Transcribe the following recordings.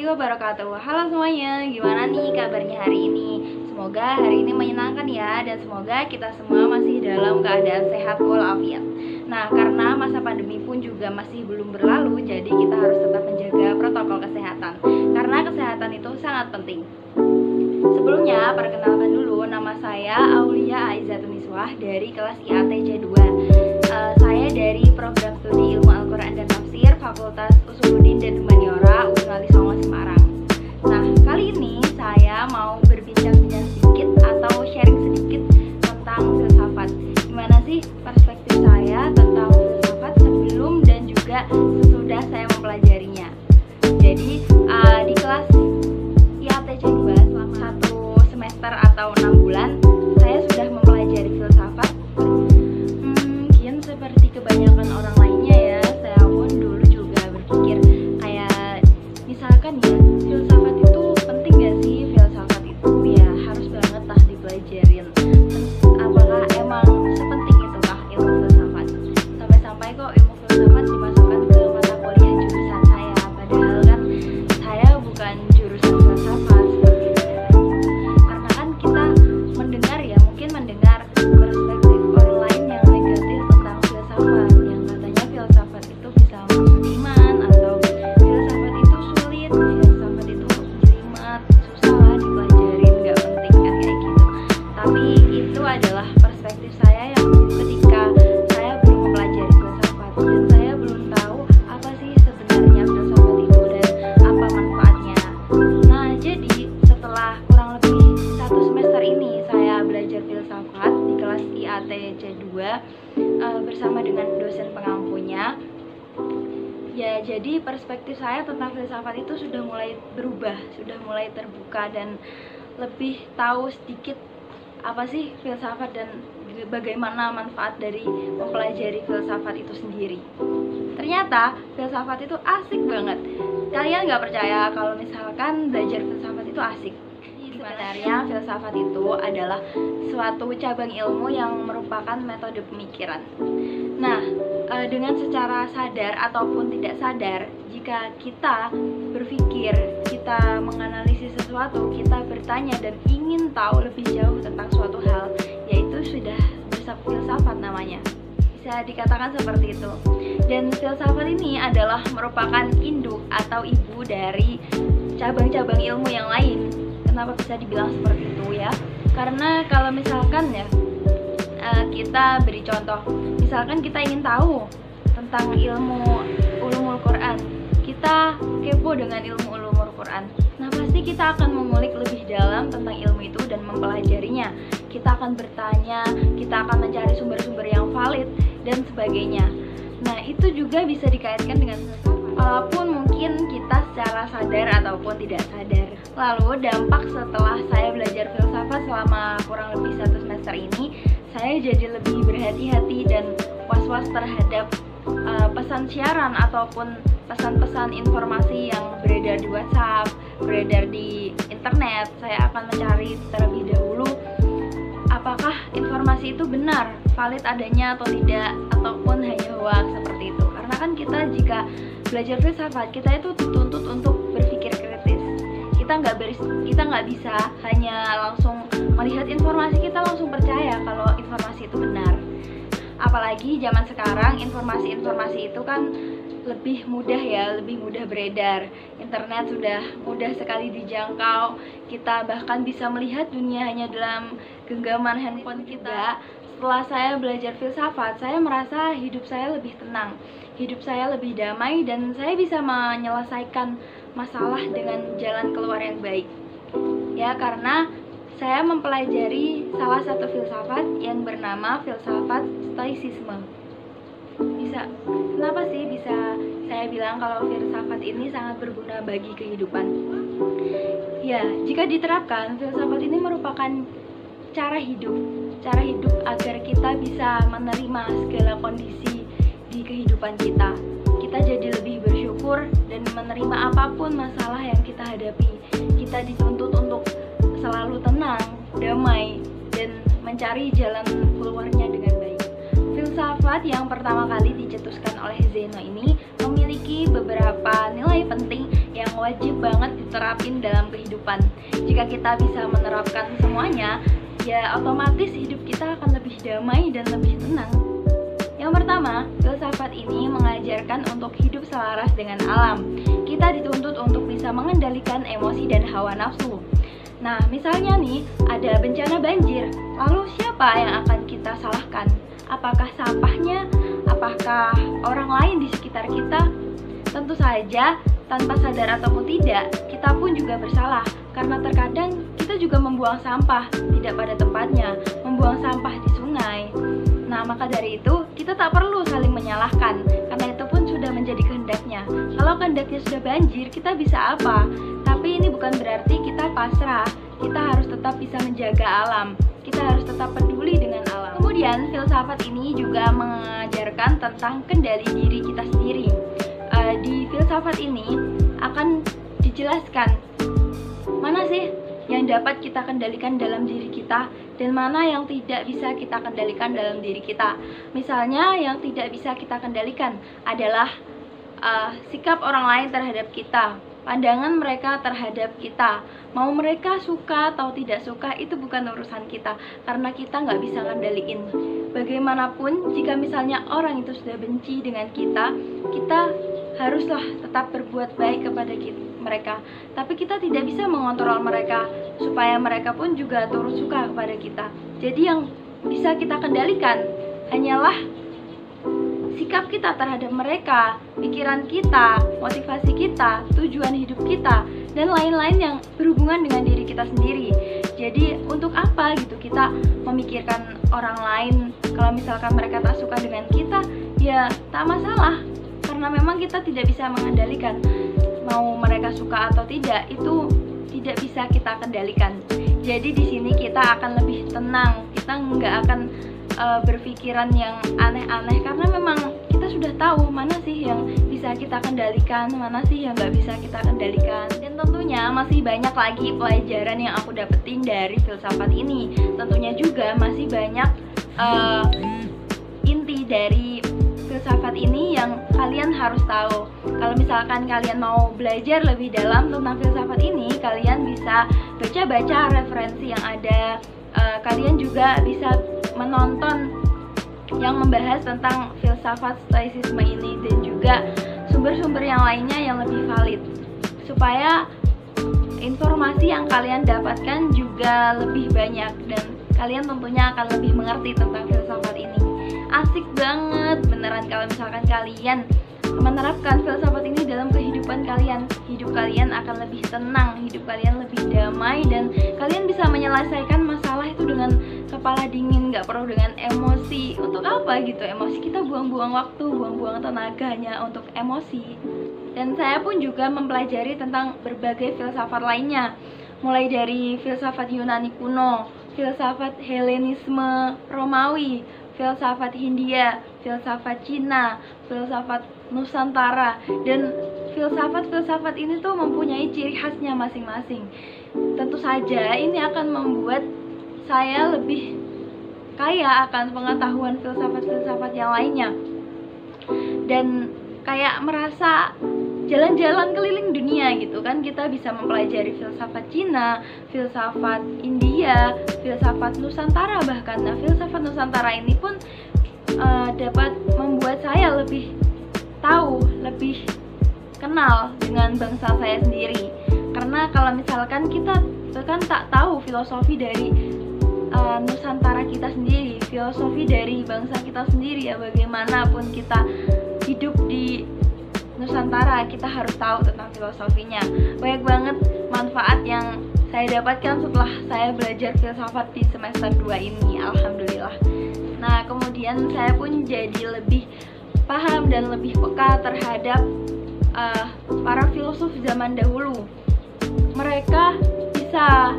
warahmatullahi wabarakatuh. Halo semuanya, gimana nih kabarnya hari ini? Semoga hari ini menyenangkan ya, dan semoga kita semua masih dalam keadaan sehat walafiat. Nah, karena masa pandemi pun juga masih belum berlalu, jadi kita harus tetap menjaga protokol kesehatan, karena kesehatan itu sangat penting. Sebelumnya, perkenalkan dulu, nama saya Aulia Aizatun Niswah dari kelas IATC 2. Saya dari program studi Ilmu Al-Quran dan Tafsir Fakultas Usuluddin dan Humaniora UIN Songo Semarang. Nah, kali ini saya mau berbincang-bincang sedikit atau sharing sedikit tentang filsafat. Gimana sih perspektif saya tentang filsafat sebelum dan juga sesudah saya mempelajarinya. Jadi, di kelas IATC 2 selama 1 semester atau 6 bulan saya sudah mempelajari filsafat. Mungkin seperti kebanyakan orang lainnya ya, saya pun dulu juga berpikir kayak misalkan ya, filsafat itu penting gak sih? Filsafat itu ya harus banget lah dipelajarin. Terus apakah emang sepenting itu kah ilmu filsafat? Sampai-sampai kok ilmu filsafat dimasukkan ke mata kuliah jurusan saya, padahal kan saya bukan jurusan filsafat seperti itu. Karena kan kita mendengar ya, mungkin mendengar perspektif orang lain yang negatif tentang filsafat, yang katanya filsafat itu bisa merusak iman, atau filsafat itu sulit, filsafat itu jelimet, susah lah dipelajarin, gak penting kan kayak gitu. Tapi itu adalah perspektif saya yang ketika saya belum mempelajari filsafat, dan saya belum tahu apa sih sebenarnya filsafat itu dan apa manfaatnya. Nah, jadi setelah kurang lebih 1 semester ini saya belajar filsafat di kelas IATC 2 bersama dengan dosen pengampunya. Ya, jadi perspektif saya tentang filsafat itu sudah mulai berubah, sudah mulai terbuka, dan lebih tahu sedikit apa sih filsafat dan bagaimana manfaat dari mempelajari filsafat itu sendiri. Ternyata filsafat itu asik banget. Kalian nggak percaya kalau misalkan belajar filsafat itu asik? Sebenarnya filsafat itu adalah suatu cabang ilmu yang merupakan metode pemikiran. Nah, dengan secara sadar ataupun tidak sadar, jika kita berpikir, kita menganalisis sesuatu, kita bertanya dan ingin tahu lebih jauh tentang suatu hal, yaitu sudah filsafat namanya. Bisa dikatakan seperti itu. Dan filsafat ini adalah merupakan induk atau ibu dari cabang-cabang ilmu yang lain. Kenapa bisa dibilang seperti itu ya? Karena kalau misalkan ya, kita beri contoh, misalkan kita ingin tahu tentang ilmu ulumul Quran, kita kepo dengan ilmu ulumul Quran. Nah, pasti kita akan mengulik lebih dalam tentang ilmu itu dan mempelajarinya. Kita akan bertanya, kita akan mencari sumber-sumber yang valid dan sebagainya. Nah, itu juga bisa dikaitkan dengan filsafat, walaupun mungkin kita secara sadar ataupun tidak sadar. Lalu dampak setelah saya belajar filsafat selama kurang lebih 1 semester ini, saya jadi lebih berhati-hati dan was-was terhadap pesan siaran ataupun pesan-pesan informasi yang beredar di WhatsApp, beredar di internet. Saya akan mencari terlebih dahulu apakah informasi itu benar, valid adanya atau tidak, ataupun hanya hoax seperti itu. Karena kan kita jika belajar filsafat, kita itu dituntut untuk berpikir kritis. Kita nggak bisa hanya langsung melihat informasi, kita langsung percaya kalau informasi itu benar. Apalagi zaman sekarang informasi-informasi itu kan lebih mudah ya, lebih mudah beredar. Internet sudah mudah sekali dijangkau. Kita bahkan bisa melihat dunia hanya dalam genggaman handphone kita. Setelah saya belajar filsafat, saya merasa hidup saya lebih tenang, hidup saya lebih damai, dan saya bisa menyelesaikan masalah dengan jalan keluar yang baik. Ya, karena saya mempelajari salah satu filsafat yang bernama filsafat stoicisme. Kenapa sih bisa saya bilang kalau filsafat ini sangat berguna bagi kehidupan? Ya, jika diterapkan, filsafat ini merupakan cara hidup agar kita bisa menerima segala kondisi di kehidupan kita. Kita jadi lebih bersyukur dan menerima apapun masalah yang kita hadapi. Kita dituntut untuk selalu tenang, damai, dan mencari jalan keluarnya dengan baik. Filsafat yang pertama kali dicetuskan oleh Zeno ini memiliki memiliki beberapa nilai penting yang wajib banget diterapin dalam kehidupan. Jika kita bisa menerapkan semuanya, ya otomatis hidup kita akan lebih damai dan lebih tenang. Yang pertama, filsafat ini mengajarkan untuk hidup selaras dengan alam. Kita dituntut untuk bisa mengendalikan emosi dan hawa nafsu. Nah, misalnya nih, ada bencana banjir, lalu siapa yang akan kita salahkan? Apakah sampahnya? Apakah orang lain di sekitar kita? Tentu saja, tanpa sadar ataupun tidak, kita pun juga bersalah. Karena terkadang kita juga membuang sampah tidak pada tempatnya, membuang sampah di sungai. Nah, maka dari itu, kita tak perlu saling menyalahkan, karena itu pun sudah menjadi kehendaknya. Kalau kehendaknya sudah banjir, kita bisa apa? Tapi ini bukan berarti kita pasrah. Kita harus tetap bisa menjaga alam. Kita harus tetap peduli dengan alam. Kemudian, filsafat ini juga mengajarkan tentang kendali diri kita sendiri. Di filsafat ini akan dijelaskan mana sih yang dapat kita kendalikan dalam diri kita dan mana yang tidak bisa kita kendalikan dalam diri kita. Misalnya, yang tidak bisa kita kendalikan adalah sikap orang lain terhadap kita, pandangan mereka terhadap kita. Mau mereka suka atau tidak suka, itu bukan urusan kita, karena kita nggak bisa ngendaliin. Bagaimanapun, jika misalnya orang itu sudah benci dengan kita, kita haruslah tetap berbuat baik kepada mereka. Tapi kita tidak bisa mengontrol mereka, supaya mereka pun juga turut suka kepada kita. Jadi yang bisa kita kendalikan hanyalah sikap kita terhadap mereka, pikiran kita, motivasi kita, tujuan hidup kita, dan lain-lain yang berhubungan dengan diri kita sendiri. Jadi untuk apa gitu kita memikirkan orang lain? Kalau misalkan mereka tak suka dengan kita, ya tak masalah, karena memang kita tidak bisa mengendalikan. Mau mereka suka atau tidak, itu tidak bisa kita kendalikan. Jadi di sini kita akan lebih tenang, kita nggak akan berpikiran yang aneh-aneh, karena memang kita sudah tahu mana sih yang bisa kita kendalikan, mana sih yang nggak bisa kita kendalikan. Dan tentunya masih banyak lagi pelajaran yang aku dapetin dari filsafat ini. Tentunya juga masih banyak inti dari filsafat ini yang kalian harus tahu. Kalau misalkan kalian mau belajar lebih dalam tentang filsafat ini, kalian bisa baca-baca referensi yang ada. Kalian juga bisa menonton yang membahas tentang filsafat stoicisme ini, dan juga sumber-sumber yang lainnya yang lebih valid, supaya informasi yang kalian dapatkan juga lebih banyak dan kalian tentunya akan lebih mengerti tentang filsafat ini. Asik banget beneran kalau misalkan kalian menerapkan filsafat ini dalam kehidupan kalian. Hidup kalian akan lebih tenang, hidup kalian lebih damai, dan kalian bisa menyelesaikan masalah itu dengan kepala dingin, gak perlu dengan emosi. Untuk apa gitu emosi? Kita buang-buang waktu, buang-buang tenaganya untuk emosi. Dan saya pun juga mempelajari tentang berbagai filsafat lainnya, mulai dari filsafat Yunani kuno, filsafat Helenisme Romawi, filsafat Hindia, filsafat Cina, filsafat Nusantara. Dan filsafat-filsafat ini tuh mempunyai ciri khasnya masing-masing. Tentu saja ini akan membuat saya lebih kaya akan pengetahuan filsafat-filsafat yang lainnya, dan kayak merasa jalan-jalan keliling dunia gitu kan. Kita bisa mempelajari filsafat Cina, filsafat India, filsafat Nusantara bahkan. Nah, filsafat Nusantara ini pun dapat membuat saya lebih tahu, lebih kenal dengan bangsa saya sendiri. Karena kalau misalkan kita bahkan tak tahu filosofi dari Nusantara kita sendiri, filosofi dari bangsa kita sendiri, ya bagaimanapun kita hidup di Nusantara, kita harus tahu tentang filosofinya. Banyak banget manfaat yang saya dapatkan setelah saya belajar filsafat di semester 2 ini, alhamdulillah. Nah, kemudian saya pun jadi lebih paham dan lebih peka terhadap para filosof zaman dahulu. Mereka bisa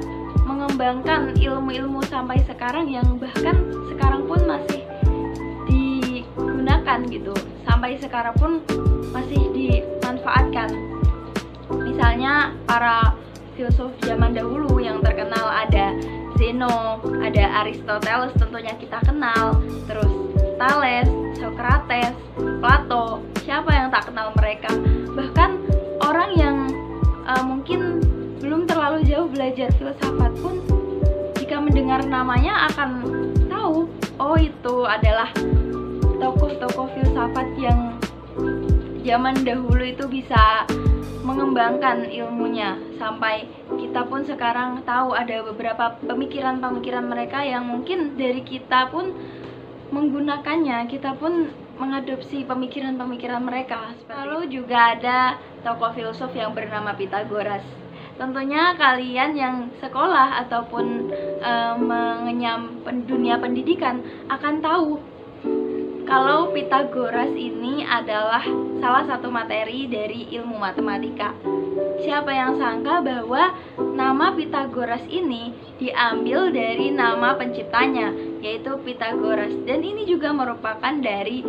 mengembangkan ilmu-ilmu sampai sekarang yang bahkan sekarang pun masih digunakan gitu. Sampai sekarang pun masih dimanfaatkan. Misalnya para filsuf zaman dahulu yang terkenal ada Zeno, ada Aristoteles tentunya kita kenal, terus Thales, Socrates, Plato, siapa yang tak kenal mereka? Bahkan orang yang mungkin belum terlalu jauh belajar filsafat pun jika mendengar namanya akan tahu, oh itu adalah tokoh-tokoh filsafat yang zaman dahulu itu bisa mengembangkan ilmunya, sampai kita pun sekarang tahu ada beberapa pemikiran-pemikiran mereka yang mungkin dari kita pun menggunakannya, kita pun mengadopsi pemikiran-pemikiran mereka. Lalu juga ada tokoh filsuf yang bernama Pythagoras. Tentunya kalian yang sekolah ataupun mengenyam dunia pendidikan akan tahu kalau Pythagoras ini adalah salah satu materi dari ilmu matematika. Siapa yang sangka bahwa nama Pythagoras ini diambil dari nama penciptanya, yaitu Pythagoras. Dan ini juga merupakan dari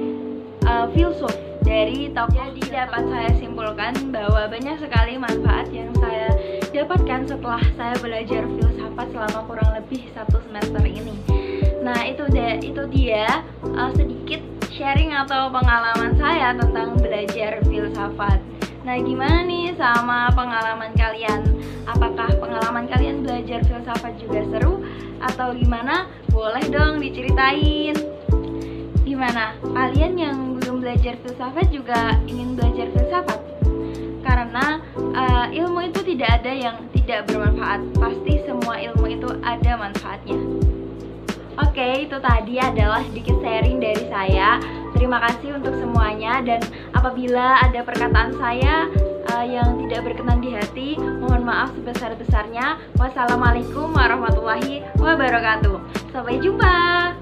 filsuf, dari tokoh. Jadi dapat saya simpulkan bahwa banyak sekali manfaat yang saya dapatkan setelah saya belajar filsafat selama kurang lebih 1 semester ini. Nah itu dia sedikit sharing atau pengalaman saya tentang belajar filsafat. Nah gimana nih sama pengalaman kalian? Apakah pengalaman kalian belajar filsafat juga seru? Atau gimana? Boleh dong diceritain. Gimana? Kalian yang belum belajar filsafat juga ingin belajar filsafat? Karena ilmu itu tidak ada yang tidak bermanfaat. Pasti semua ilmu itu ada manfaatnya. Oke, itu tadi adalah sedikit sharing dari saya. Terima kasih untuk semuanya, dan apabila ada perkataan saya yang tidak berkenan di hati, mohon maaf sebesar-besarnya. Wassalamualaikum warahmatullahi wabarakatuh. Sampai jumpa.